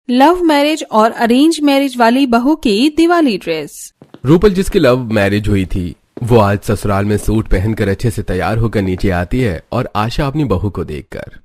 Love marriage और arrange marriage वाली बहू की दिवाली ड्रेस। रूपल जिसकी लव मैरिज हुई थी वो आज ससुराल में सूट पहनकर अच्छे से तैयार होकर नीचे आती है और आशा अपनी बहू को देखकर,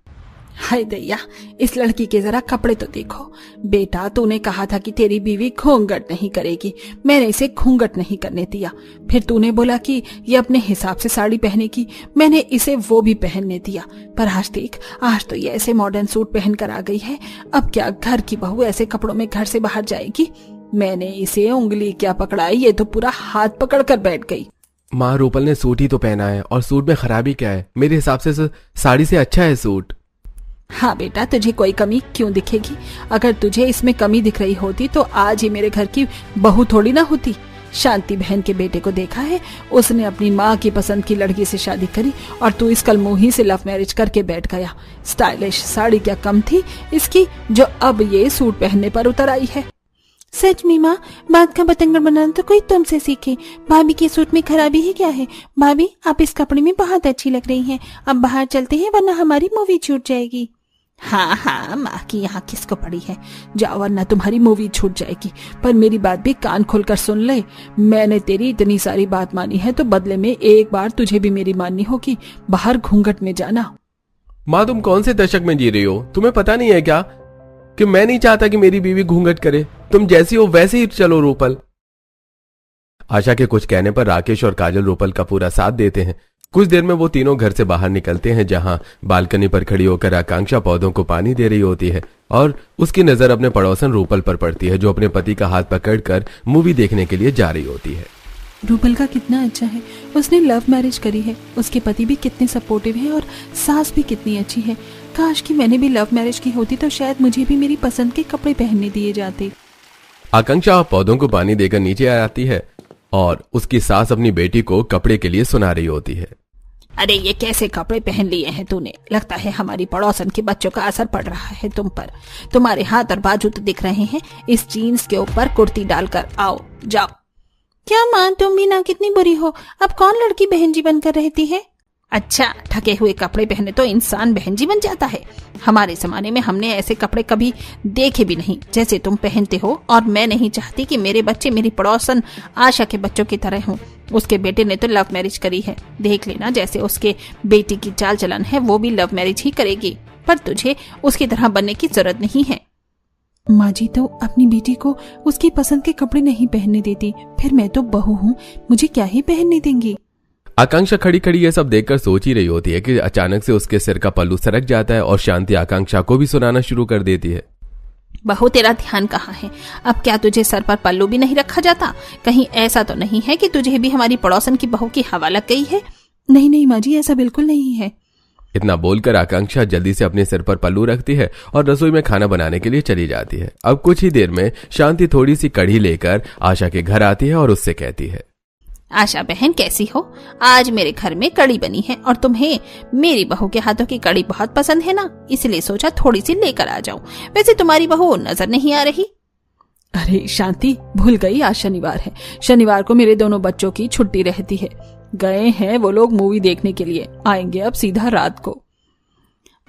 हाय दैया, इस लड़की के जरा कपड़े तो देखो। बेटा, तूने कहा था कि तेरी बीवी घूंघट नहीं करेगी, मैंने इसे घूंघट नहीं करने दिया। फिर तूने बोला कि ये अपने हिसाब से साड़ी पहनेगी, मैंने इसे वो भी पहनने दिया। पर आज देख, आज तो ये ऐसे मॉडर्न सूट पहन कर आ गई है। अब क्या घर की बहू ऐसे कपड़ों में घर से बाहर जाएगी? मैंने इसे उंगली क्या पकड़ाई, ये तो पूरा हाथ पकड़ कर बैठ गई। माँ, रूपल ने सूट ही तो पहना है और सूट में खराबी क्या है? मेरे हिसाब से साड़ी से अच्छा है सूट। हाँ बेटा, तुझे कोई कमी क्यों दिखेगी? अगर तुझे इसमें कमी दिख रही होती तो आज ही मेरे घर की बहू थोड़ी ना होती। शांति बहन के बेटे को देखा है, उसने अपनी माँ की पसंद की लड़की से शादी करी और तू इस कलमुही से लव मैरिज करके बैठ गया। स्टाइलिश साड़ी क्या कम थी इसकी, जो अब ये सूट पहनने पर उतर आई है। सच में माँ, बात का बतंगड़ बनाना तो कोई तुमसे सीखे। भाभी के सूट में खराबी ही क्या है? भाभी, आप इस कपड़े में बहुत अच्छी लग रही हैं। अब बाहर चलते हैं वरना हमारी मूवी छूट जाएगी। हाँ हाँ, माँ की यहाँ किसको पड़ी है, जाओ वरना तुम्हारी मूवी छूट जाएगी। पर मेरी बात भी कान खोलकर सुन ले, मैंने तेरी इतनी सारी बात मानी है तो बदले में एक बार तुझे भी मेरी माननी होगी। बाहर घूंघट में जाना। माँ, तुम कौन से दशक में जी रही हो? तुम्हें पता नहीं है क्या कि मैं नहीं चाहता कि मेरी बीवी घूंघट करे? तुम जैसी हो वैसे ही चलो रूपल। आशा के कुछ कहने पर राकेश और काजल रूपल का पूरा साथ देते हैं। कुछ देर में वो तीनों घर से बाहर निकलते हैं, जहां बालकनी पर खड़ी होकर आकांक्षा पौधों को पानी दे रही होती है और उसकी नजर अपने पड़ोसन रूपल पर पड़ती है, जो अपने पति का हाथ पकड़कर मूवी देखने के लिए जा रही होती है। रूपल का कितना अच्छा है, उसने लव मैरिज करी है, उसके पति भी कितने सपोर्टिव है और सास भी कितनी अच्छी है। काश कि मैंने भी लव मैरिज की होती तो शायद मुझे भी मेरी पसंद के कपड़े पहनने दिए जाते। आकांक्षा पौधों को पानी देकर नीचे आती है और उसकी सास अपनी बेटी को कपड़े के लिए सुना रही होती है। अरे ये कैसे कपड़े पहन लिए हैं तूने? लगता है हमारी पड़ोसन के बच्चों का असर पड़ रहा है तुम पर। तुम्हारे हाथ और बाजू तो दिख रहे हैं, इस जीन्स के ऊपर कुर्ती डालकर आओ, जाओ। क्या माँ, तुम भी ना कितनी बुरी हो? अब कौन लड़की बहन जी बनकर रहती है? अच्छा, ढके हुए कपड़े पहने तो इंसान बहन जी बन जाता है? हमारे जमाने में हमने ऐसे कपड़े कभी देखे भी नहीं जैसे तुम पहनते हो, और मैं नहीं चाहती कि मेरे बच्चे मेरी पड़ोसन आशा के बच्चों की तरह हों। उसके बेटे ने तो लव मैरिज करी है, देख लेना जैसे उसके बेटी की चाल चलन है वो भी लव मैरिज ही करेगी। पर तुझे उसकी तरह बनने की जरूरत नहीं है। माँ जी तो अपनी बेटी को उसकी पसंद के कपड़े नहीं पहनने देती, फिर मैं तो बहू हूँ, मुझे क्या ही पहनने देंगी? आकांक्षा खड़ी खड़ी ये सब देखकर सोच ही रही होती है कि अचानक से उसके सिर का पल्लू सरक जाता है और शांति आकांक्षा को भी सुनाना शुरू कर देती है। बहू, तेरा ध्यान कहाँ है? अब क्या तुझे सर पर पल्लू भी नहीं रखा जाता? कहीं ऐसा तो नहीं है कि तुझे भी हमारी पड़ोसन की बहू की हवा लग गई है? नहीं नहीं माँ जी, ऐसा बिल्कुल नहीं है। इतना बोलकर आकांक्षा जल्दी से अपने सिर पर पल्लू रखती है और रसोई में खाना बनाने के लिए चली जाती है। अब कुछ ही देर में शांति थोड़ी सी कढ़ी लेकर आशा के घर आती है और उससे कहती है, आशा बहन कैसी हो? आज मेरे घर में कढ़ी बनी है और तुम्हें मेरी बहू के हाथों की कढ़ी बहुत पसंद है ना, इसलिए सोचा थोड़ी सी लेकर आ जाऊं। वैसे तुम्हारी बहू नजर नहीं आ रही। अरे शांति, भूल गई, आज शनिवार है। शनिवार को मेरे दोनों बच्चों की छुट्टी रहती है। गए हैं वो लोग मूवी देखने के लिए, आएंगे अब सीधा रात को।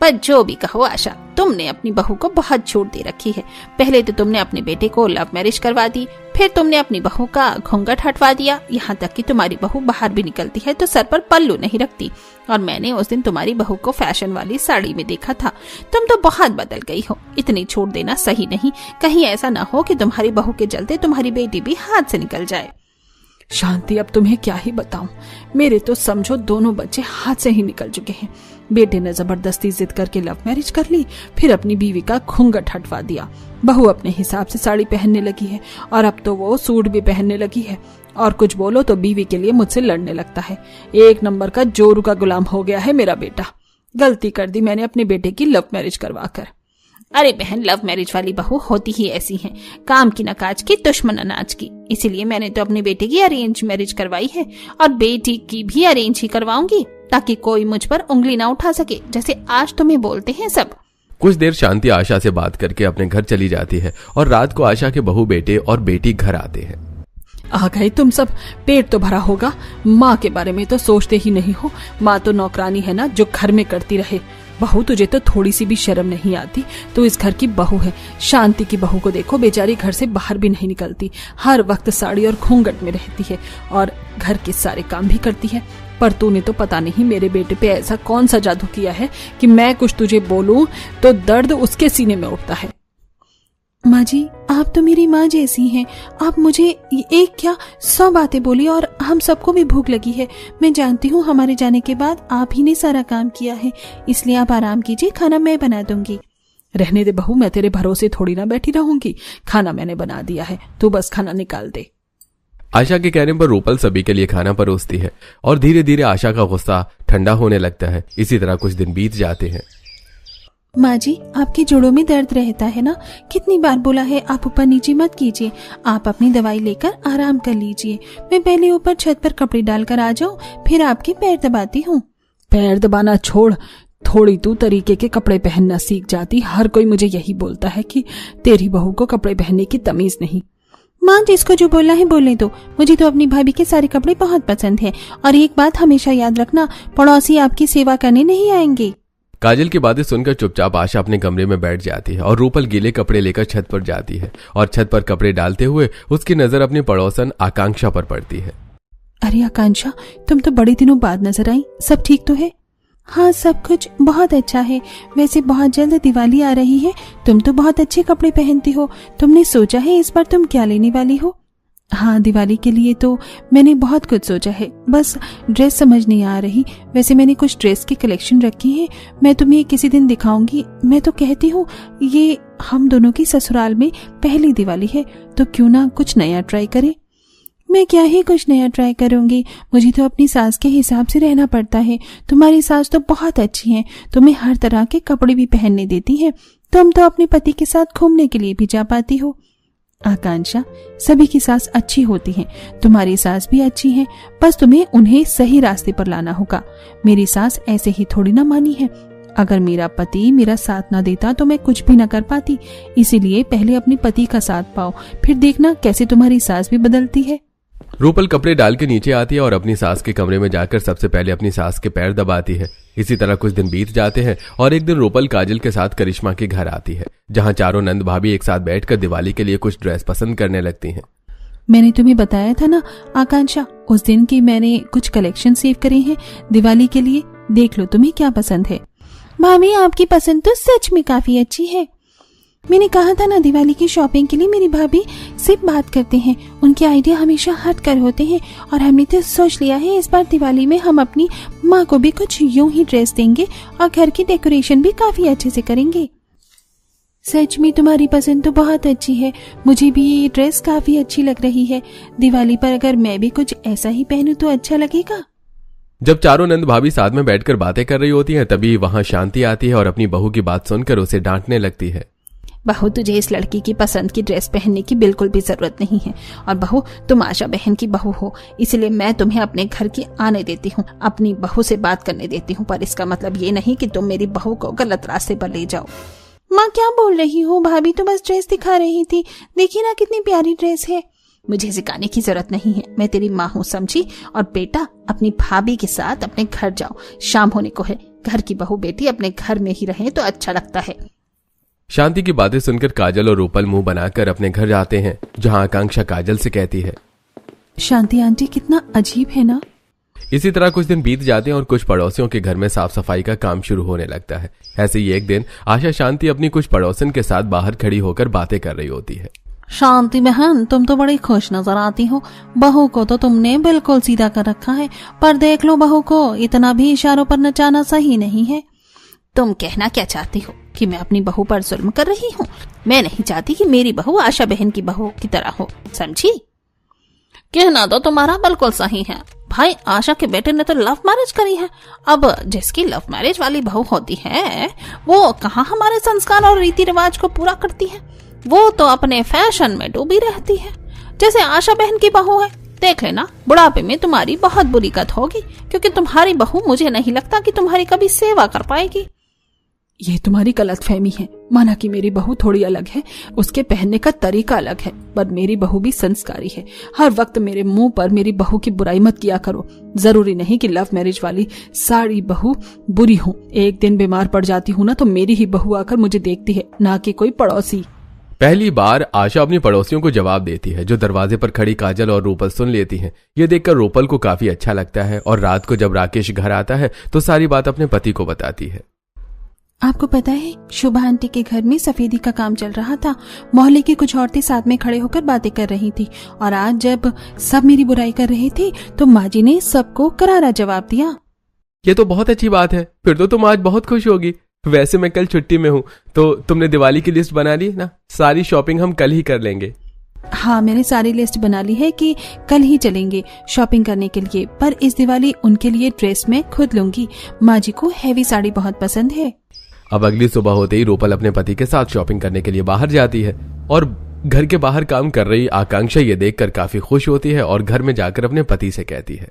पर जो भी कहो आशा, तुमने अपनी बहू को बहुत छूट दे रखी है। पहले तो तुमने अपने बेटे को लव मैरिज करवा दी, फिर तुमने अपनी बहू का घूंघट हटवा दिया, यहाँ तक कि तुम्हारी बहू बाहर भी निकलती है तो सर पर पल्लू नहीं रखती। और मैंने उस दिन तुम्हारी बहू को फैशन वाली साड़ी में देखा था। तुम तो बहुत बदल गई हो। इतनी छूट देना सही नहीं, कहीं ऐसा ना हो कि तुम्हारी बहू के चलते तुम्हारी बेटी भी हाथ से निकल जाए। शांति, अब तुम्हें क्या ही बताऊं, मेरे तो समझो दोनों बच्चे हाथ से ही निकल चुके हैं। बेटे ने जबरदस्ती जिद करके लव मैरिज कर ली, फिर अपनी बीवी का घूंघट हटवा दिया। बहू अपने हिसाब से साड़ी पहनने लगी है और अब तो वो सूट भी पहनने लगी है, और कुछ बोलो तो बीवी के लिए मुझसे लड़ने लगता है। एक नंबर का जोरू का गुलाम हो गया है मेरा बेटा। गलती कर दी मैंने अपने बेटे की लव मैरिज करवा कर। अरे बहन, लव मैरिज वाली बहू होती ही ऐसी हैं, काम की न काज की, दुश्मन अनाज की। इसीलिए मैंने तो अपनी बेटी की अरेंज मैरिज करवाई है और बेटी की भी अरेंज ही करवाऊंगी, ताकि कोई मुझ पर उंगली ना उठा सके, जैसे आज तुम्हें बोलते हैं सब। कुछ देर शांति आशा से बात करके अपने घर चली जाती है और रात को आशा के बहू बेटे और बेटी घर आते हैं। आ गए तुम सब, पेट तो भरा होगा। माँ के बारे में तो सोचते ही नहीं हो। माँ तो नौकरानी है ना, जो घर में करती रहे। बहू तुझे तो थोड़ी सी भी शर्म नहीं आती? तू इस घर की बहू है। शांति की बहू को देखो, बेचारी घर से बाहर भी नहीं निकलती, हर वक्त साड़ी और घूंघट में रहती है और घर के सारे काम भी करती है। पर तूने तो पता नहीं मेरे बेटे पे ऐसा कौन सा जादू किया है कि मैं कुछ तुझे बोलूं तो दर्द उसके सीने में उठता है। माँ जी, आप तो मेरी माँ जैसी हैं। आप मुझे एक क्या 100 बातें बोली और हम सबको भी भूख लगी है। मैं जानती हूँ हमारे जाने के बाद आप ही ने सारा काम किया है, इसलिए आप आराम कीजिए, खाना मैं बना दूंगी। रहने दे बहू, मैं तेरे भरोसे थोड़ी ना बैठी रहूंगी। खाना मैंने बना दिया है, तू बस खाना निकाल दे। आशा के कहने पर रूपल सभी के लिए खाना परोसती है और धीरे धीरे आशा का गुस्सा ठंडा होने लगता है। इसी तरह कुछ दिन बीत जाते हैं। माँ जी, आपके जोड़ों में दर्द रहता है ना? कितनी बार बोला है आप ऊपर नीचे मत कीजिए, आप अपनी दवाई लेकर आराम कर लीजिए। मैं पहले ऊपर छत पर कपड़े डालकर आ जाऊं, फिर आपके पैर दबाती हूँ। पैर दबाना छोड़, थोड़ी तू तरीके के कपड़े पहनना सीख जाती। हर कोई मुझे यही बोलता है कि तेरी बहू को कपड़े पहनने की तमीज नहीं। माँ, जिसको जो बोलना है बोलने दो। मुझे तो अपनी भाभी के सारे कपड़े बहुत पसंद है। और एक बात हमेशा याद रखना, पड़ोसी आपकी सेवा करने नहीं आएंगे। काजल की बातें सुनकर चुपचाप आशा अपने कमरे में बैठ जाती है और रूपल गीले कपड़े लेकर छत पर जाती है और छत पर कपड़े डालते हुए उसकी नजर अपनी पड़ोसन आकांक्षा पर पड़ती है। अरे आकांक्षा, तुम तो बड़े दिनों बाद नजर आई, सब ठीक तो है? हाँ, सब कुछ बहुत अच्छा है। वैसे बहुत जल्द दिवाली आ रही है, तुम तो बहुत अच्छे कपड़े पहनती हो। तुमने सोचा है इस बार तुम क्या लेने वाली हो? हाँ, दिवाली के लिए तो मैंने बहुत कुछ सोचा है, बस ड्रेस समझ नहीं आ रही। वैसे मैंने कुछ ड्रेस की कलेक्शन रखी है, मैं तुम्हें किसी दिन दिखाऊंगी। मैं तो कहती हूँ ये हम दोनों की ससुराल में पहली दिवाली है, तो क्यों ना कुछ नया ट्राई करें। मैं क्या ही कुछ नया ट्राई करूंगी, मुझे तो अपनी सास के हिसाब से रहना पड़ता है। तुम्हारी सास तो बहुत अच्छी है, तुम्हें हर तरह के कपड़े भी पहनने देती है। तुम तो अपने पति के साथ घूमने के लिए भी जा पाती हो। आकांक्षा, सभी की सास अच्छी होती हैं, तुम्हारी सास भी अच्छी है, बस तुम्हें उन्हें सही रास्ते पर लाना होगा। मेरी सास ऐसे ही थोड़ी ना मानी है। अगर मेरा पति मेरा साथ ना देता तो मैं कुछ भी ना कर पाती। इसीलिए पहले अपने पति का साथ पाओ, फिर देखना कैसे तुम्हारी सास भी बदलती है। रूपल कपड़े डाल के नीचे आती है और अपनी सास के कमरे में जाकर सबसे पहले अपनी सास के पैर दबाती है। इसी तरह कुछ दिन बीत जाते हैं और एक दिन रूपल काजल के साथ करिश्मा के घर आती है, जहां चारों नंद भाभी एक साथ बैठकर दिवाली के लिए कुछ ड्रेस पसंद करने लगती हैं। मैंने तुम्हें बताया था ना आकांक्षा, उस दिन की मैंने कुछ कलेक्शन सेव करे हैं दिवाली के लिए, देख लो तुम्हें क्या पसंद है। भाभी, आपकी पसंद तो सच में काफी अच्छी है। मैंने कहा था ना, दिवाली की शॉपिंग के लिए मेरी भाभी सिर्फ बात करते हैं, उनके आइडिया हमेशा हट कर होते हैं। और हमने तो सोच लिया है इस बार दिवाली में हम अपनी माँ को भी कुछ यूं ही ड्रेस देंगे और घर की डेकोरेशन भी काफी अच्छे से करेंगे। सच में तुम्हारी पसंद तो बहुत अच्छी है, मुझे भी ये ड्रेस काफी अच्छी लग रही है। दिवाली पर अगर मैं भी कुछ ऐसा ही पहनूं तो अच्छा लगेगा। जब चारों नंद भाभी साथ में बैठकर बातें कर रही होती हैं, तभी वहां शांति आती है और अपनी बहू की बात सुनकर उसे डांटने लगती है। बहू, तुझे इस लड़की की पसंद की ड्रेस पहनने की बिल्कुल भी जरूरत नहीं है। और बहू, तुम आशा बहन की बहू हो, इसलिए मैं तुम्हें अपने घर की आने देती हूँ, अपनी बहू से बात करने देती हूँ, पर इसका मतलब ये नहीं कि तुम मेरी बहू को गलत रास्ते पर ले जाओ। माँ, क्या बोल रही हो? भाभी तो बस ड्रेस दिखा रही थी, देखिए ना कितनी प्यारी ड्रेस है। मुझे सिखाने की जरूरत नहीं है, मैं तेरी माँ हूँ, समझी? और बेटा, अपनी भाभी के साथ अपने घर जाओ, शाम होने को है। घर की बहू बेटी अपने घर में ही रहे तो अच्छा लगता है। शांति की बातें सुनकर काजल और रूपल मुंह बनाकर अपने घर जाते हैं, जहां आकांक्षा काजल से कहती है, शांति आंटी कितना अजीब है ना। इसी तरह कुछ दिन बीत जाते हैं और कुछ पड़ोसियों के घर में साफ सफाई का काम शुरू होने लगता है। ऐसे ही एक दिन आशा शांति अपनी कुछ पड़ोसन के साथ बाहर खड़ी होकर बातें कर रही होती है। शांति बहन, तुम तो बड़ी खुश नजर आती हो। बहू को तो तुमने बिल्कुल सीधा कर रखा है, पर देख लो बहू को इतना भी इशारों पर नचाना सही नहीं है। तुम कहना क्या चाहती हो कि मैं अपनी बहू पर जुल्म कर रही हूँ? मैं नहीं चाहती कि मेरी बहू आशा बहन की बहू की तरह हो, समझी? कहना तो तुम्हारा बिल्कुल सही है। भाई, आशा के बेटे ने तो लव मैरिज करी है। अब जिसकी लव मैरिज वाली बहू होती है वो कहाँ हमारे संस्कार और रीति रिवाज को पूरा करती है, वो तो अपने फैशन में डूबी रहती है। जैसे आशा बहन की बहू है, देख लेना बुढ़ापे में तुम्हारी बहुत बुरी गत होगी, क्योंकि तुम्हारी बहू मुझे नहीं लगता कि तुम्हारी कभी सेवा कर पाएगी। ये तुम्हारी गलतफहमी है। माना कि मेरी बहू थोड़ी अलग है, उसके पहनने का तरीका अलग है, पर मेरी बहू भी संस्कारी है। हर वक्त मेरे मुंह पर मेरी बहू की बुराई मत किया करो। जरूरी नहीं कि लव मैरिज वाली सारी बहू बुरी हो। एक दिन बीमार पड़ जाती हूँ ना तो मेरी ही बहू आकर मुझे देखती है, ना कि कोई पड़ोसी। पहली बार आशा अपनी पड़ोसियों को जवाब देती है, जो दरवाजे पर खड़ी काजल और रूपल सुन लेती हैं। ये देखकर रूपल को काफी अच्छा लगता है और रात को जब राकेश घर आता है तो सारी बात अपने पति को बताती है। आपको पता है, शुभा आंटी के घर में सफेदी का काम चल रहा था। मोहल्ले की कुछ औरतें साथ में खड़े होकर बातें कर रही थी और आज जब सब मेरी बुराई कर रहे थे तो माँ जी ने सबको करारा जवाब दिया। ये तो बहुत अच्छी बात है, फिर तो तुम आज बहुत खुश होगी। वैसे मैं कल छुट्टी में हूँ, तो तुमने दिवाली की लिस्ट बना ली ना? सारी शॉपिंग हम कल ही कर लेंगे। हाँ, मैंने सारी लिस्ट बना ली है कि कल ही चलेंगे शॉपिंग करने के लिए, पर इस दिवाली उनके लिए ड्रेस मैं खुद लूंगी। माँ जी को हैवी साड़ी बहुत पसंद है। अब अगली सुबह होते ही रूपल अपने पति के साथ शॉपिंग करने के लिए बाहर जाती है और घर के बाहर काम कर रही आकांक्षा ये देखकर काफी खुश होती है और घर में जाकर अपने पति से कहती है,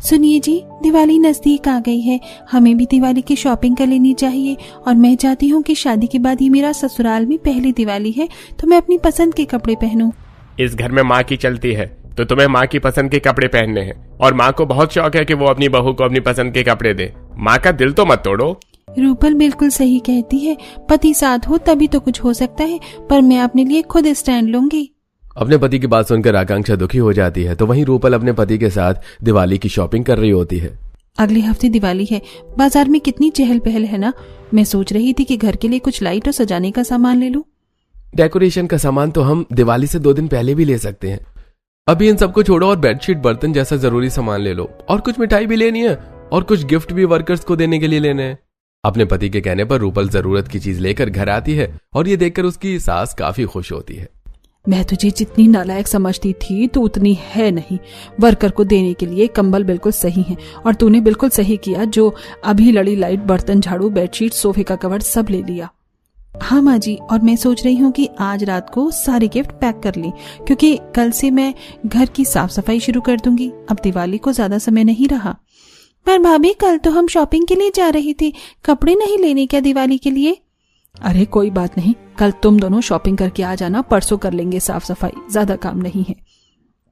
सुनिए जी, दिवाली नजदीक आ गई है, हमें भी दिवाली की शॉपिंग कर लेनी चाहिए और मैं चाहती हूँ कि शादी के बाद ये मेरा ससुराल में पहली दिवाली है तो मैं अपनी पसंद के कपड़े पहनूं। इस घर में माँ की चलती है तो तुम्हें माँ की पसंद के कपड़े पहनने हैं और माँ को बहुत शौक है कि वो अपनी बहू को अपनी पसंद के कपड़े दे। माँ का दिल तो मत तोड़ो। रूपल बिल्कुल सही कहती है, पति साथ हो तभी तो कुछ हो सकता है, पर मैं अपने लिए खुद स्टैंड लूंगी। अपने पति की बात सुनकर आकांक्षा दुखी हो जाती है, तो वहीं रूपल अपने पति के साथ दिवाली की शॉपिंग कर रही होती है। अगले हफ्ते दिवाली है, बाजार में कितनी चहल पहल है ना। मैं सोच रही थी कि घर के लिए कुछ लाइट और सजाने का सामान ले लूं। डेकोरेशन का सामान तो हम दिवाली से 2 दिन पहले भी ले सकते हैं। अभी इन सबको छोड़ो और बेडशीट, बर्तन जैसा जरूरी सामान ले लो, और कुछ मिठाई भी लेनी है और कुछ गिफ्ट भी वर्कर्स को देने के लिए लेने हैं। अपने पति के कहने पर रूपल जरूरत की चीज लेकर घर आती है और ये देखकर उसकी सास काफी खुश होती है। मैं तुझे जितनी नालायक समझती थी तो उतनी है नहीं। वर्कर को देने के लिए कंबल बिल्कुल सही है और तूने बिल्कुल सही किया जो अभी लड़ी लाइट, बर्तन, झाड़ू, बेडशीट, सोफे का कवर सब ले लिया। हाँ माँ जी, और मैं सोच रही हूँ कि आज रात को सारे गिफ्ट पैक कर लें, क्योंकि कल से मैं घर की साफ सफाई शुरू कर दूंगी। अब दिवाली को ज्यादा समय नहीं रहा। पर भाभी, कल तो हम शॉपिंग के लिए जा रहे थे, कपड़े नहीं लेने क्या दिवाली के लिए? अरे कोई बात नहीं, कल तुम दोनों शॉपिंग करके आ जाना, परसों कर लेंगे साफ सफाई, ज्यादा काम नहीं है।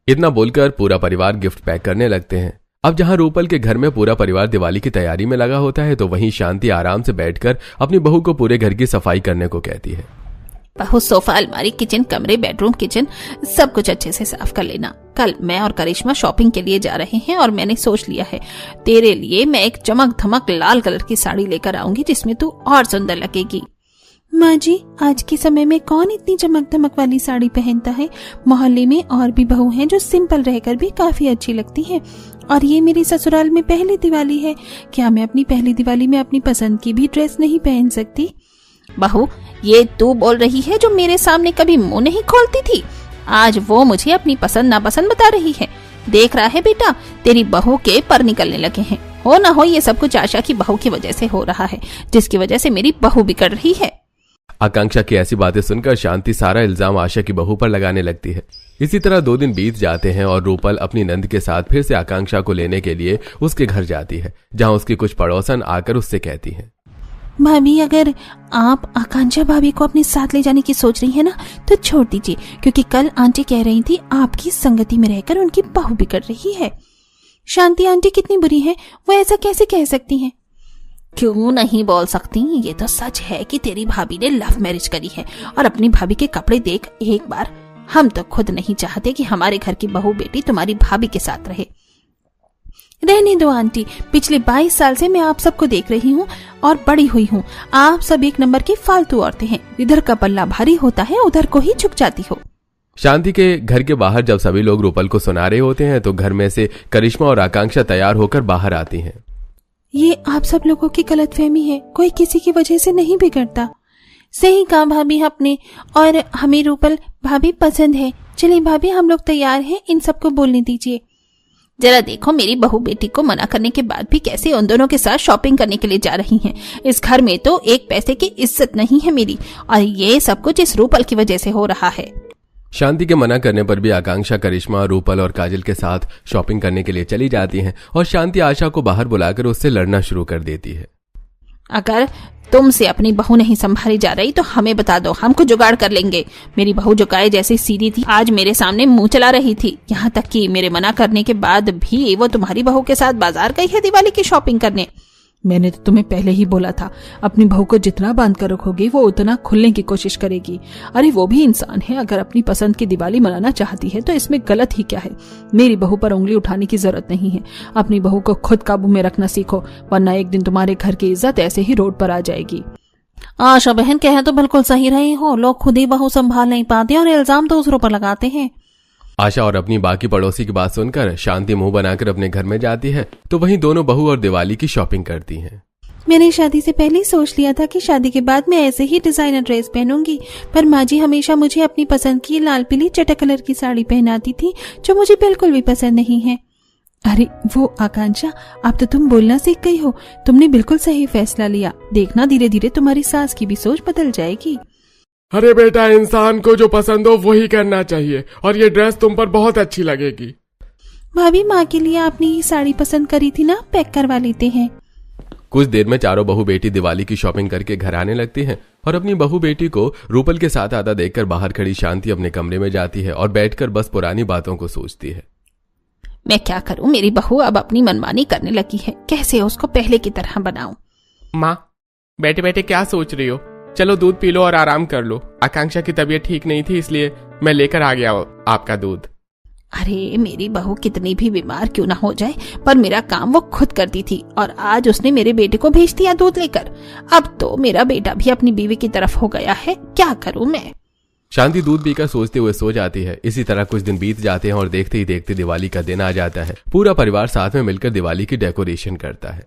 इतना बोलकर पूरा परिवार गिफ्ट पैक करने लगते हैं। अब जहां रूपल के घर में पूरा परिवार दिवाली की तैयारी में लगा होता है, तो वहीं शांति आराम से बैठकर अपनी बहू को पूरे घर की सफाई करने को कहती है। बहू, सोफा, अलमारी, किचन, कमरे, बेडरूम, किचन सब कुछ अच्छे से साफ कर लेना। कल मैं और करिश्मा शॉपिंग के लिए जा रहे हैं और मैंने सोच लिया है तेरे लिए मैं एक चमक धमक लाल कलर की साड़ी लेकर आऊंगी जिसमें तू और सुंदर लगेगी। माँ जी, आज के समय में कौन इतनी चमक धमक वाली साड़ी पहनता है? मोहल्ले में और भी बहू हैं जो सिंपल रहकर भी काफी अच्छी लगती हैं, और ये मेरी ससुराल में पहली दिवाली है। क्या मैं अपनी पहली दिवाली में अपनी पसंद की भी ड्रेस नहीं पहन सकती? बहू, ये तू बोल रही है जो मेरे सामने कभी मुंह नहीं खोलती थी? आज वो मुझे अपनी पसंद नापसंद बता रही है। देख रहा है बेटा, तेरी बहू के पर निकलने लगे हैं। हो ना हो ये सब कुछ आशा की बहू की वजह से हो रहा है, जिसकी वजह से मेरी बहू बिगड़ रही है। आकांक्षा की ऐसी बातें सुनकर शांति सारा इल्जाम आशा की बहू पर लगाने लगती है। इसी तरह 2 दिन बीत जाते हैं और रूपल अपनी नंद के साथ फिर से आकांक्षा को लेने के लिए उसके घर जाती है, जहां उसकी कुछ पड़ोसन आकर उससे कहती हैं, भाभी, अगर आप आकांक्षा भाभी को अपने साथ ले जाने की सोच रही है ना तो छोड़ दीजिए, क्योंकि कल आंटी कह रही थी आपकी संगति में रहकर उनकी बहू बिगड़ रही है। शांति आंटी कितनी बुरी है, वो ऐसा कैसे कह सकती हैं? क्यों नहीं बोल सकती? ये तो सच है कि तेरी भाभी ने लव मैरिज करी है। और अपनी भाभी के कपड़े देख एक बार। हम तो खुद नहीं चाहते कि हमारे घर की बहू बेटी तुम्हारी भाभी के साथ रहे। रहने दो आंटी, पिछले 22 साल से मैं आप सबको देख रही हूँ और बड़ी हुई हूँ। आप सब एक नंबर की फालतू औरतें हैं। इधर का पल्ला भारी होता है, उधर को ही झुक जाती हो। शांति के घर के बाहर जब सभी लोग रूपल को सुना रहे होते हैं, तो घर में से करिश्मा और आकांक्षा तैयार होकर बाहर आती हैं। ये आप सब लोगों की गलतफहमी है, कोई किसी की वजह से नहीं बिगड़ता। सही कहा भाभी आपने, और हमें रूपल भाभी पसंद है। चलिए भाभी, हम लोग तैयार हैं, इन सबको बोलने दीजिए। जरा देखो, मेरी बहू बेटी को मना करने के बाद भी कैसे उन दोनों के साथ शॉपिंग करने के लिए जा रही हैं। इस घर में तो एक पैसे की इज्जत नहीं है मेरी, और ये सब कुछ इस रूपल की वजह से हो रहा है। शांति के मना करने पर भी आकांक्षा करिश्मा, रूपल और काजल के साथ शॉपिंग करने के लिए चली जाती हैं और शांति आशा को बाहर बुलाकर उससे लड़ना शुरू कर देती है। अगर तुमसे अपनी बहू नहीं संभाली जा रही तो हमें बता दो, हम कुछ जुगाड़ कर लेंगे। मेरी बहू जो गाय जैसी सीधी थी, आज मेरे सामने मुंह चला रही थी। यहाँ तक कि मेरे मना करने के बाद भी वो तुम्हारी बहू के साथ बाजार गई है दिवाली की शॉपिंग करने। मैंने तो तुम्हें पहले ही बोला था, अपनी बहू को जितना बांध कर रखोगी वो उतना खुलने की कोशिश करेगी। अरे वो भी इंसान है, अगर अपनी पसंद की दिवाली मनाना चाहती है तो इसमें गलत ही क्या है। मेरी बहू पर उंगली उठाने की जरूरत नहीं है। अपनी बहू को खुद काबू में रखना सीखो, वरना एक दिन तुम्हारे घर की इज्जत ऐसे ही रोड पर आ जाएगी। आशा बहन कहे तो बिल्कुल सही रही हो, लोग खुद ही बहू संभाल नहीं पाते और इल्जाम दूसरों पर लगाते हैं। आशा और अपनी बाकी पड़ोसी की बात सुनकर शांति मुंह बनाकर अपने घर में जाती है तो वहीं दोनों बहू और दिवाली की शॉपिंग करती हैं। मैंने शादी से पहले ही सोच लिया था कि शादी के बाद मैं ऐसे ही डिजाइनर ड्रेस पहनूंगी, पर माँ जी हमेशा मुझे अपनी पसंद की लाल पीली चटक कलर की साड़ी पहनाती थी, जो मुझे बिल्कुल भी पसंद नहीं है। अरे वो आकांक्षा, अब तो तुम बोलना सीख गई हो। तुमने बिल्कुल सही फैसला लिया। देखना धीरे धीरे तुम्हारी सास की भी सोच बदल जाएगी। अरे बेटा, इंसान को जो पसंद हो वही करना चाहिए, और ये ड्रेस तुम पर बहुत अच्छी लगेगी। भाभी, माँ के लिए आपने ये साड़ी पसंद करी थी ना, पैक करवा लेते हैं। कुछ देर में चारों बहू बेटी दिवाली की शॉपिंग करके घर आने लगती हैं और अपनी बहू बेटी को रूपल के साथ आता देखकर बाहर खड़ी शांति अपने कमरे में जाती है और बैठकर बस पुरानी बातों को सोचती है। मैं क्या करूं, मेरी बहू अब अपनी मनमानी करने लगी है। कैसे उसको पहले की तरह बनाऊं? माँ, बैठे बैठे क्या सोच रही हो? चलो दूध पी लो और आराम कर लो। आकांक्षा की तबीयत ठीक नहीं थी, इसलिए मैं लेकर आ गया आपका दूध। अरे मेरी बहू कितनी भी बीमार क्यों ना हो जाए, पर मेरा काम वो खुद करती थी, और आज उसने मेरे बेटे को भेज दिया दूध लेकर। अब तो मेरा बेटा भी अपनी बीवी की तरफ हो गया है। क्या करूं मैं? शांति दूध पीकर सोचते हुए सो जाती है। इसी तरह कुछ दिन बीत जाते हैं और देखते ही देखते दिवाली का दिन आ जाता है। पूरा परिवार साथ में मिलकर दिवाली की डेकोरेशन करता है।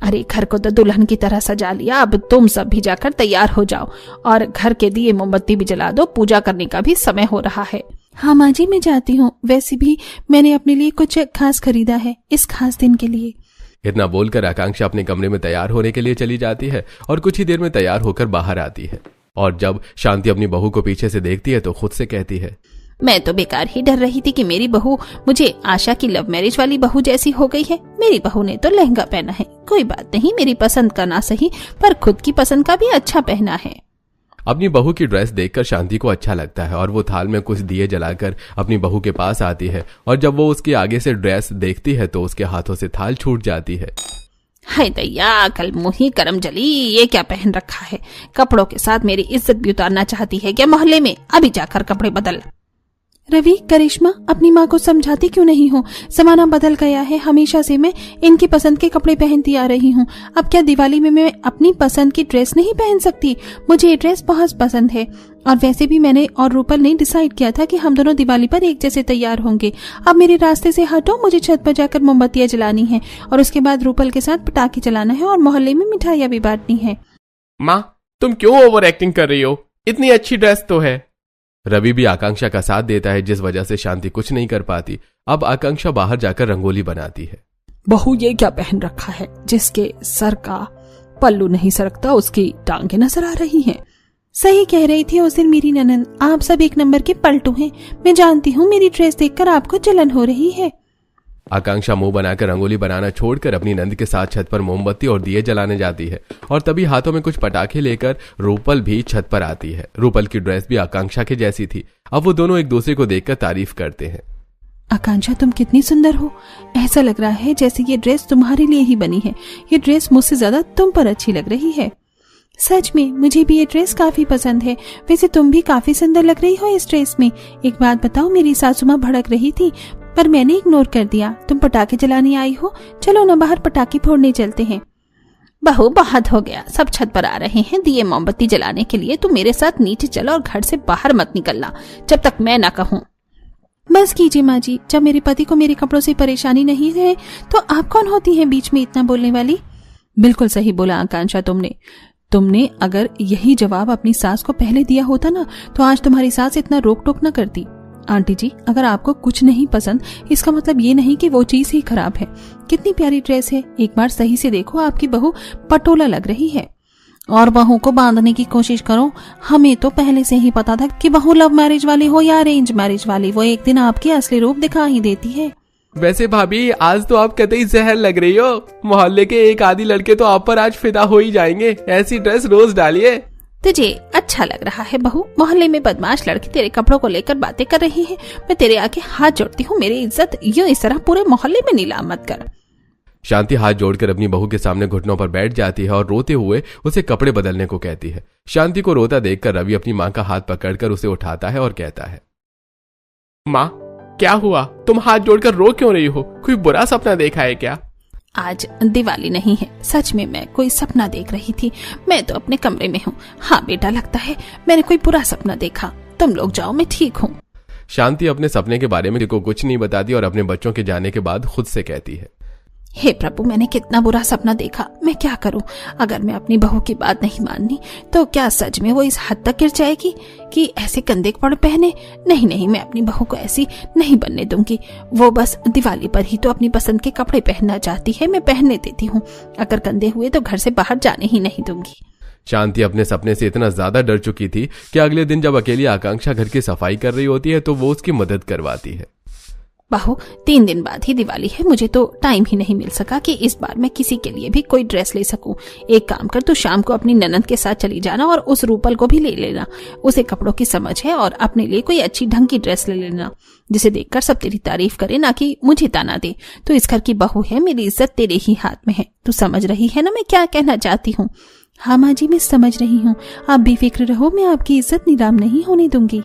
अरे घर को तो दुल्हन की तरह सजा लिया, अब तुम सब भी जाकर तैयार हो जाओ और घर के दिए मोमबत्ती भी जला दो। पूजा करने का भी समय हो रहा है। हाँ माँ जी, मैं जाती हूँ। वैसे भी मैंने अपने लिए कुछ खास खरीदा है इस खास दिन के लिए। इतना बोलकर आकांक्षा अपने कमरे में तैयार होने के लिए चली जाती है और कुछ ही देर में तैयार होकर बाहर आती है। और जब शांति अपनी बहू को पीछे से देखती है तो खुद से कहती है, मैं तो बेकार ही डर रही थी कि मेरी बहू मुझे आशा की लव मैरिज वाली बहू जैसी हो गई है। मेरी बहू ने तो लहंगा पहना है, कोई बात नहीं, मेरी पसंद का ना सही पर खुद की पसंद का भी अच्छा पहना है। अपनी बहू की ड्रेस देखकर शांति को अच्छा लगता है और वो थाल में कुछ दिए जलाकर अपनी बहू के पास आती है। और जब वो उसके आगे से ड्रेस देखती है तो उसके हाथों से थाल छूट जाती है। हाय दैया, कल मुही करम जली, ये क्या पहन रखा है? कपड़ों के साथ मेरी इज्जत भी उतारना चाहती है क्या मोहल्ले में? अभी जाकर कपड़े बदल। रवि, करिश्मा, अपनी माँ को समझाती क्यों नहीं हो? जमाना बदल गया है। हमेशा से मैं इनकी पसंद के कपड़े पहनती आ रही हूँ। अब क्या दिवाली में मैं अपनी पसंद की ड्रेस नहीं पहन सकती? मुझे ये ड्रेस बहुत पसंद है। और वैसे भी मैंने और रूपल ने डिसाइड किया था कि हम दोनों दिवाली पर एक जैसे तैयार होंगे। अब मेरे रास्ते से हटो, मुझे छत पर जाकर मोमबत्तियां जलानी है और उसके बाद रूपल के साथ पटाखे चलाना है और मोहल्ले में मिठाइयां भी बांटनी है। माँ, तुम क्यों ओवर एक्टिंग कर रही हो? इतनी अच्छी ड्रेस तो है। रवि भी आकांक्षा का साथ देता है, जिस वजह से शांति कुछ नहीं कर पाती। अब आकांक्षा बाहर जाकर रंगोली बनाती है। बहू, ये क्या पहन रखा है? जिसके सर का पल्लू नहीं सरकता उसकी टांगे नजर आ रही हैं। सही कह रही थी उस दिन मेरी ननद, आप सब एक नंबर के पलटू हैं। मैं जानती हूँ मेरी ड्रेस देखकर आपको जलन हो रही है। आकांक्षा मुंह बनाकर रंगोली बनाना छोड़कर अपनी नंद के साथ छत पर मोमबत्ती और दिए जलाने जाती है और तभी हाथों में कुछ पटाखे लेकर रूपल भी छत पर आती है। रूपल की ड्रेस भी आकांक्षा के जैसी थी। अब वो दोनों एक दूसरे को देखकर तारीफ करते हैं। आकांक्षा, तुम कितनी सुंदर हो। ऐसा लग रहा है जैसे ये ड्रेस तुम्हारे लिए ही बनी है। ये ड्रेस मुझसे ज्यादा तुम पर अच्छी लग रही है। सच में मुझे भी ये ड्रेस काफी पसंद है। वैसे तुम भी काफी सुंदर लग रही हो इस ड्रेस में। एक बात बताओ, मेरी सासू माँ भड़क रही थी पर मैंने इग्नोर कर दिया। तुम पटाखे जलाने आई हो, चलो ना बाहर पटाखे फोड़ने चलते हैं। बहू, बहुत हो गया, सब छत पर आ रहे हैं दिए मोमबत्ती जलाने के लिए। तू मेरे साथ नीचे चल और घर से बाहर मत निकलना जब तक मैं ना कहूँ। बस कीजिए माँ जी, जब मेरे पति को मेरे कपड़ों से परेशानी नहीं है तो आप कौन होती हैं बीच में इतना बोलने वाली? बिल्कुल सही बोला आकांक्षा तुमने अगर यही जवाब अपनी सास को पहले दिया होता ना तो आज तुम्हारी सास इतना रोक टोक न करती। आंटी जी, अगर आपको कुछ नहीं पसंद इसका मतलब ये नहीं कि वो चीज ही खराब है। कितनी प्यारी ड्रेस है, एक बार सही से देखो, आपकी बहू पटोला लग रही है। और बहू को बांधने की कोशिश करो। हमें तो पहले से ही पता था कि बहू लव मैरिज वाली हो या अरेंज मैरिज वाली, वो एक दिन आपकी असली रूप दिखा ही देती है। वैसे भाभी आज तो आप कतई जहर लग रही हो। मोहल्ले के एक आधी लड़के तो आप पर आज फिदा हो ही जाएंगे। ऐसी ड्रेस रोज डालिए। तुझे अच्छा लग रहा है बहू? मोहल्ले में बदमाश लड़के तेरे कपड़ों को लेकर बातें कर रही हैं। मैं तेरे आगे हाथ जोड़ती हूँ, मेरी इज्जत यूं इस तरह पूरे मोहल्ले में नीलाम मत कर। शांति हाथ जोड़कर अपनी बहू के सामने घुटनों पर बैठ जाती है और रोते हुए उसे कपड़े बदलने को कहती है। शांति को रोता देखकर रवि अपनी माँ का हाथ पकड़कर उसे उठाता है और कहता है, माँ क्या हुआ? तुम हाथ जोड़कर रो क्यों रही हो? कोई बुरा सपना देखा है क्या? आज दिवाली नहीं है, सच में मैं कोई सपना देख रही थी। मैं तो अपने कमरे में हूँ। हाँ बेटा, लगता है मैंने कोई बुरा सपना देखा। तुम लोग जाओ, मैं ठीक हूँ। शांति अपने सपने के बारे में को कुछ नहीं बताती और अपने बच्चों के जाने के बाद खुद से कहती है, हे प्रभु, मैंने कितना बुरा सपना देखा। मैं क्या करूं? अगर मैं अपनी बहू की बात नहीं माननी तो क्या सच में वो इस हद तक गिर जाएगी कि ऐसे कंधे कपड़े पहने? नहीं नहीं, मैं अपनी बहू को ऐसी नहीं बनने दूंगी। वो बस दिवाली पर ही तो अपनी पसंद के कपड़े पहनना चाहती है, मैं पहनने देती हूँ। अगर कंधे हुए तो घर से बाहर जाने ही नहीं दूंगी। शांति अपने सपने से इतना ज्यादा डर चुकी थी कि अगले दिन जब अकेली आकांक्षा घर की सफाई कर रही होती है तो वो उसकी मदद करवाती है। बहू, 3 दिन बाद ही दिवाली है, मुझे तो टाइम ही नहीं मिल सका कि इस बार मैं किसी के लिए भी कोई ड्रेस ले सकूं। एक काम कर, तू शाम को अपनी ननद के साथ चली जाना और उस रूपल को भी ले लेना। उसे कपड़ों की समझ है और अपने लिए कोई अच्छी ढंग की ड्रेस ले लेना जिसे देखकर सब तेरी तारीफ करे, ना कि मुझे ताना दे। तो इस घर की बहू है, मेरी इज्जत तेरे ही हाथ में है। तू समझ रही है ना मैं क्या कहना चाहती हूँ? हाँ माँ जी, मैं समझ रही हूँ। आप बेफिक्र रहो, मैं आपकी इज्जत नीलाम नहीं होने दूंगी।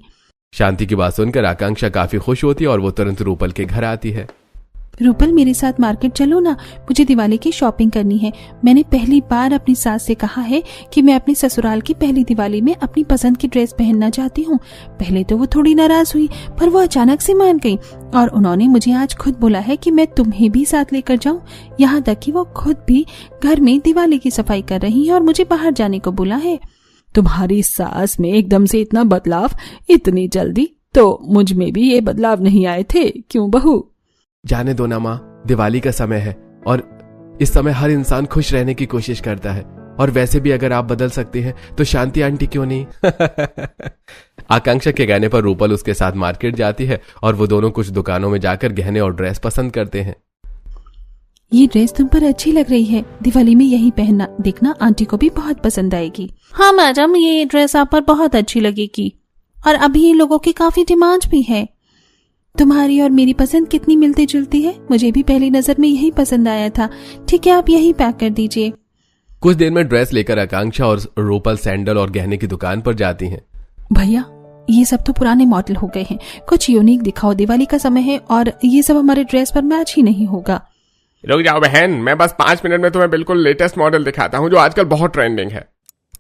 शांति की बात सुनकर आकांक्षा काफी खुश होती है और वो तुरंत रूपल के घर आती है। रूपल, मेरे साथ मार्केट चलो ना, मुझे दिवाली की शॉपिंग करनी है। मैंने पहली बार अपनी सास से कहा है कि मैं अपने ससुराल की पहली दिवाली में अपनी पसंद की ड्रेस पहनना चाहती हूँ। पहले तो वो थोड़ी नाराज हुई, पर वो अचानक से मान गई और उन्होंने मुझे आज खुद बोला है कि मैं तुम्हें भी साथ लेकर जाऊँ। यहाँ तक कि वो खुद भी घर में दिवाली की सफाई कर रही है और मुझे बाहर जाने को बोला है। तुम्हारी सास में एकदम से इतना बदलाव, इतनी जल्दी? तो मुझ में भी ये बदलाव नहीं आए थे, क्यों बहू? जाने दो ना माँ, दिवाली का समय है और इस समय हर इंसान खुश रहने की कोशिश करता है। और वैसे भी अगर आप बदल सकती हैं तो शांति आंटी क्यों नहीं? आकांक्षा के कहने पर रूपल उसके साथ मार्केट जाती है और वो दोनों कुछ दुकानों में जाकर गहने और ड्रेस पसंद करते हैं। ये ड्रेस तुम पर अच्छी लग रही है, दिवाली में यही पहनना, देखना आंटी को भी बहुत पसंद आएगी। हाँ मैडम, ये ड्रेस आप पर बहुत अच्छी लगेगी और अभी ये लोगों की काफी डिमांड भी है। तुम्हारी और मेरी पसंद कितनी मिलती जुलती है, मुझे भी पहली नजर में यही पसंद आया था। ठीक है, आप यही पैक कर दीजिए। कुछ देर में ड्रेस लेकर आकांक्षा और रूपल सैंडल और गहने की दुकान पर जाती हैं। भैया, ये सब तो पुराने मॉडल हो गए हैं, कुछ यूनिक दिखाओ, दिवाली का समय है और ये सब हमारे ड्रेस पर मैच ही नहीं होगा। रुक जाओ बहन, मैं बस 5 मिनट में तुम्हें बिल्कुल लेटेस्ट मॉडल दिखाता हूँ जो आजकल बहुत ट्रेंडिंग है।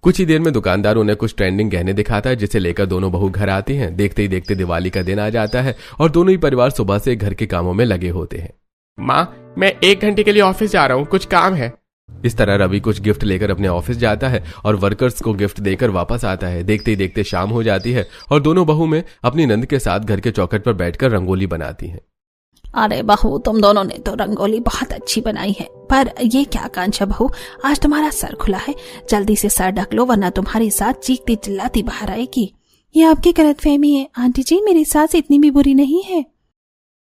कुछ ही देर में दुकानदार उन्हें कुछ ट्रेंडिंग गहने दिखाता है जिसे लेकर दोनों बहू घर आती हैं। देखते ही देखते दिवाली का दिन आ जाता है और दोनों ही परिवार सुबह से घर के कामों में लगे होते हैं। माँ, मैं 1 घंटे के लिए ऑफिस जा रहा हूँ, कुछ काम है। इस तरह रवि कुछ गिफ्ट लेकर अपने ऑफिस जाता है और वर्कर्स को गिफ्ट देकर वापस आता है। देखते ही देखते शाम हो जाती है और दोनों बहू में अपनी नंद के साथ घर के चौखट पर बैठकर रंगोली बनाती हैं। अरे बहू, तुम दोनों ने तो रंगोली बहुत अच्छी बनाई है, पर ये क्या आकांक्षा बहू, आज तुम्हारा सर खुला है, जल्दी से सर ढक लो वरना तुम्हारी सास चीखती चिल्लाती बाहर आएगी। ये आपकी गलतफहमी है आंटी जी, मेरी सास इतनी भी बुरी नहीं है।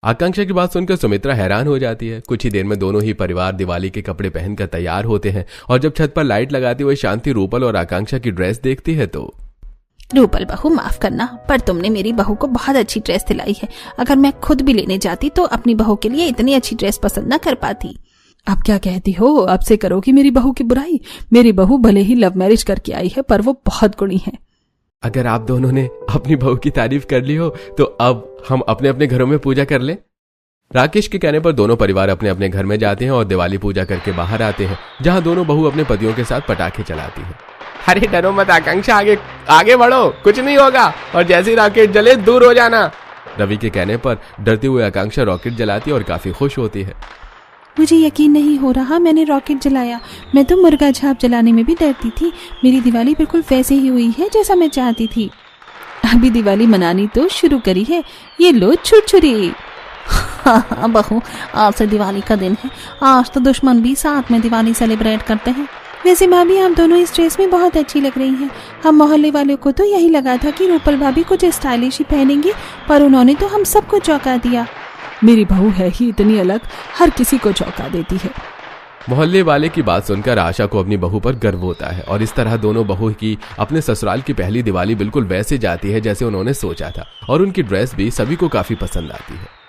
आकांक्षा की बात सुनकर सुमित्रा हैरान हो जाती है। कुछ ही देर में दोनों ही परिवार दिवाली के कपड़े पहनकर तैयार होते हैं और जब छत पर लाइट लगाते हुए शांति रूपल और आकांक्षा की ड्रेस देखती है तो रूपल बहू, माफ करना, पर तुमने मेरी बहू को बहुत अच्छी ड्रेस दिलाई है। अगर मैं खुद भी लेने जाती तो अपनी बहू के लिए इतनी अच्छी ड्रेस पसंद न कर पाती। आप क्या कहती हो? अब से करोगी मेरी बहू की बुराई? मेरी बहू भले ही लव मैरिज करके आई है पर वो बहुत गुणी है। अगर आप दोनों ने अपनी बहू की तारीफ कर ली हो तो अब हम अपने अपने घरों में पूजा कर लें। राकेश के कहने पर दोनों परिवार अपने अपने घर में जाते हैं और दिवाली पूजा करके बाहर आते हैं, जहां दोनों बहू अपने पतियों के साथ पटाखे चलाती हैं। अरे डरो मत आकांक्षा, आगे आगे बढ़ो, कुछ नहीं होगा, और जैसे ही रॉकेट जले दूर हो जाना। रवि के कहने पर डरते हुए आकांक्षा रॉकेट जलाती है और काफी खुश होती है। मुझे यकीन नहीं हो रहा मैंने रॉकेट जलाया, मैं तो मुर्गा झाप जलाने में भी डरती थी। मेरी दिवाली बिल्कुल वैसे ही हुई है जैसा मैं चाहती थी। अभी दिवाली मनानी तो शुरू करी है, ये लो छुरछुरी। हाँ बहू, आज से दिवाली का दिन है, आज तो दुश्मन भी साथ में दिवाली सेलिब्रेट करते हैं। वैसे भाभी, आप दोनों इस ड्रेस में बहुत अच्छी लग रही हैं। हम मोहल्ले वालों को तो यही लगा था कि रूपल भाभी कुछ स्टाइलिश ही पहनेंगी, पर उन्होंने तो हम सबको चौंका दिया। मेरी बहू है ही इतनी अलग, हर किसी को चौंका देती है। मोहल्ले वाले की बात सुनकर आशा को अपनी बहू पर गर्व होता है और इस तरह दोनों बहू की अपने ससुराल की पहली दिवाली बिल्कुल वैसे जाती है जैसे उन्होंने सोचा था और उनकी ड्रेस भी सभी को काफी पसंद आती है।